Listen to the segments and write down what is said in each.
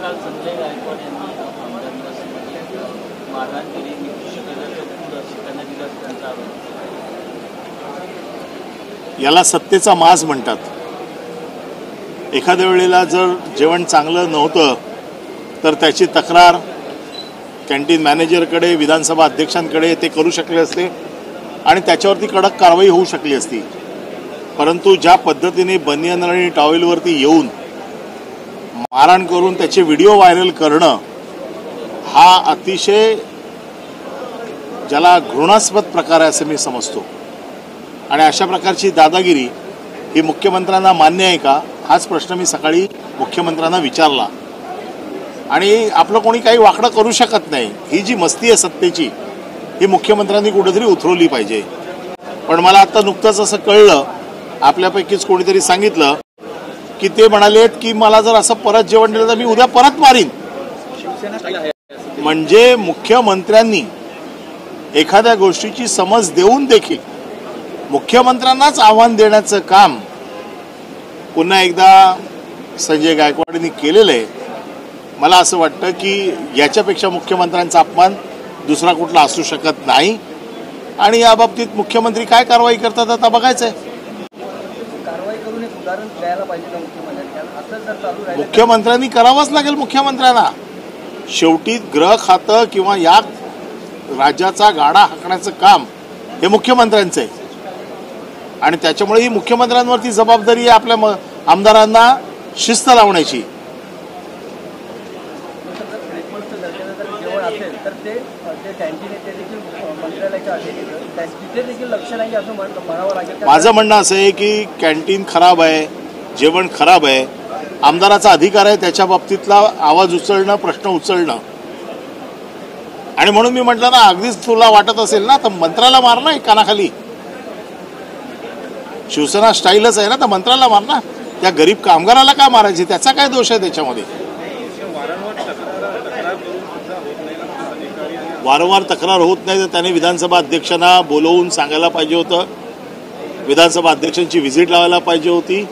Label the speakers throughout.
Speaker 1: काल संजय गायकवाड यांनी आमदारांना मारहाण केली, निकृष्ट दर्जाचं शिकायला दिलं त्यांचा आरोप।
Speaker 2: याला सत्तेचा माज म्हणतात। एखाद्या वेळेला जर जेवण चांगलं नव्हतं तर त्याची तक्रार कॅन्टीन मॅनेजरकडे, विधानसभा अध्यक्षांकडे ते करू शकले असते आणि त्याच्यावरती कडक कारवाई होऊ शकली असती। परंतु ज्या पद्धतीने बनियन आणि टॉवेलवरती येऊन मारहाण करून त्याचे व्हिडिओ व्हायरल करणं हा अतिशय ज्याला घृणास्पद प्रकार आहे असं मी समजतो। आणि अशा प्रकारची दादागिरी ही मुख्यमंत्र्यांना मान्य आहे का, हाच प्रश्न मी सकाळी मुख्यमंत्र्यांना विचारला। आणि आपलं कोणी काही वाकडं करू शकत नाही। ही जी मस्ती आहे सत्तेची ही मुख्यमंत्र्यांनी कुठेतरी उतरवली पाहिजे। पण मला आता नुकतंच असं कळलं, आपल्यापैकीच कोणीतरी सांगितलं की ते म्हणालेत की मला जर असं परत जेवण दिलं तर मी उद्या परत मारीन। म्हणजे मुख्यमंत्र्यांनी एखाद्या गोष्टीची समज देऊन देखील मुख्यमंत्र्यांनाच आव्हान देण्याचं काम पुन्हा एकदा संजय गायकवाड यांनी केलेलं आहे। मला असं वाटतं की याच्यापेक्षा मुख्यमंत्र्यांचा अपमान दुसरा कुठला असू शकत नाही आणि या बाबतीत मुख्यमंत्री काय कारवाई करतात आता बघायचंय। मुख्यमंत्र्यांनी करावंच लागेल। मुख्यमंत्र्यांना शेवटी गृह खातं किंवा या राज्याचा गाडा हाकण्याचं काम हे मुख्यमंत्र्यांचं आहे आणि त्याच्यामुळे ही मुख्यमंत्र्यांवरती जबाबदारी आहे आपल्या आमदारांना शिस्त लावण्याची। माझं म्हणणं असं आहे की कॅन्टीन खराब आहे, जेवण खराब आहे, आमदाराचा अधिकार आहे त्याच्या बाबतीतला आवाज उचलणं, प्रश्न उचलणं। आणि म्हणून मी म्हटलं ना, अगदीच तुला वाटत असेल ना तर मंत्र्याला मार ना कानाखाली। शिवसेना स्टाईलच आहे ना, तर मंत्र्याला मार ना। त्या गरीब कामगाराला का मारायचे, त्याचा काय दोष आहे त्याच्यामध्ये? वारंवार तक्रार होत नाही तर त्याने विधानसभा अध्यक्षांना बोलवून सांगायला पाहिजे होतं, विधानसभा अध्यक्षांची व्हिजिट लावायला पाहिजे होती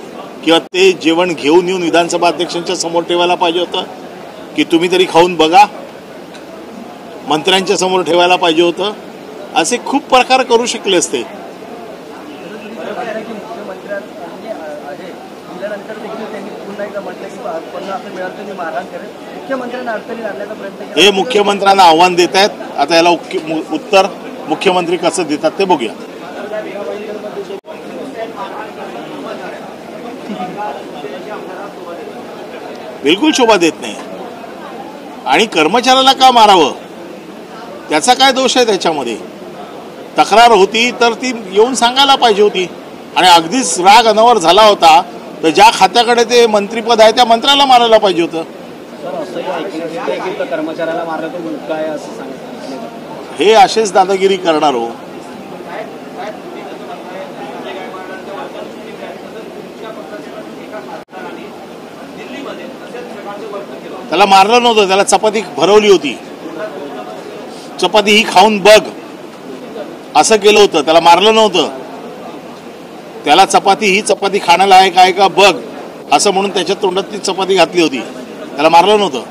Speaker 2: किंवा ते जेवण घेऊन येऊन विधानसभा अध्यक्षांच्या समोर ठेवायला पाहिजे होतं की तुम्ही तरी खाऊन बघा, मंत्र्यांच्या समोर ठेवायला पाहिजे होतं। असे खूप प्रकार करू शकले असते। हे मुख्यमंत्र्यांना आव्हान देत आहेत। आता याला उत्तर मुख्यमंत्री कसं देतात ते बघूया। बिलकुल शोभा देत नाही आणि कर्मचाऱ्याला का मारावं, त्याचा काय दोष आहे त्याच्यामध्ये? तक्रार होती तर ती येऊन सांगायला पाहिजे होती आणि अगदीच राग अनावर झाला होता तर ज्या खात्याकडे ते मंत्रीपद आहे त्या मंत्र्याला मारायला पाहिजे होतं। हे असेच दादागिरी करणार हो। त्याला मारलं नव्हतं, त्याला चपाती भरवली होती। चपाती ही खाऊन बघ असं केलं होतं, त्याला मारलं नव्हतं। त्याला ही चपाती खाण्याला आहे काय का बघ असं म्हणून त्याच्या तोंडात ती चपाती घातली होती, त्याला मारलं नव्हतं।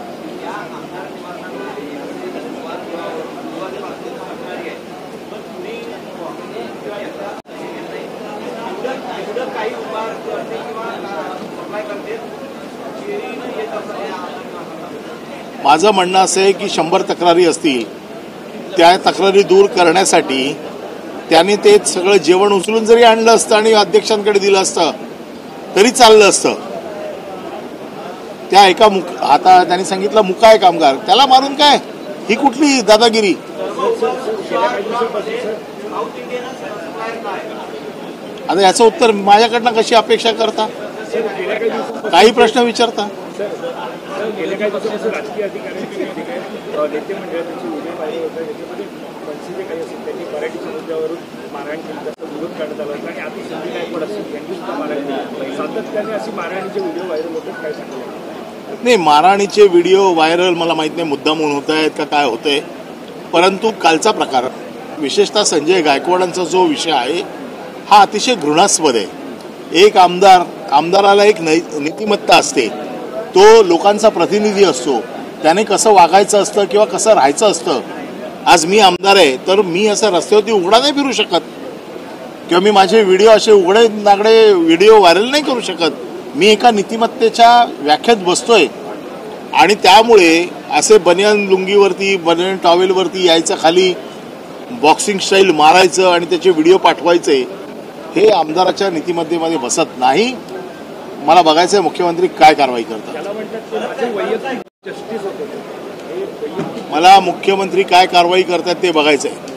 Speaker 2: माझं म्हणणं असं आहे की 100 तक्रारी असतील, त्या तक्रारी दूर करण्यासाठी त्याने ते सगळं जेवण उचलून जरी आणलं असतं आणि अध्यक्षांकडे दिलं असतं तरी चाललं असतं। त्या एका आता त्यांनी सांगितलं मुकाय कामगार, त्याला मारून काय? ही कुठली दादागिरी? आता याचं उत्तर माझ्याकडनं कशी अपेक्षा करता? काही प्रश्न विचारता। नाही, मारहाणीचे व्हिडिओ व्हायरल मला माहित नाही मुद्दाम म्हणून होत आहेत का काय होतंय, परंतु कालचा प्रकार विशेषतः संजय गायकवाडांचा जो विषय आहे हा अतिशय घृणास्पद आहे। एक आमदाराला एक नीतिमत्ता असते तो लोकांचा प्रतिनिधी असतो, त्याने कसं वागायचं असतं किंवा कसं राहायचं असतं. आज मी आमदार आहे तर मी असं रस्त्यावरती उघडा नाही फिरू शकत किंवा मी माझे व्हिडिओ असे उघडे नागडे व्हिडिओ व्हायरल नाही करू शकत. मी एका नीतिमत्तेच्या व्याख्येत बसतोय आणि त्यामुळे असे बनियन लुंगीवरती बनियन टॉवेलवरती यायचं, खाली बॉक्सिंग स्टाईल मारायचं आणि त्याचे व्हिडिओ पाठवायचे, हे आमदाराच्या नीतिमत्तेमध्ये बसत नाही. मला बघायचं आहे मुख्यमंत्री काय कारवाई करतात. मला मुख्यमंत्री काय कारवाई करतात ते बघायचं आहे.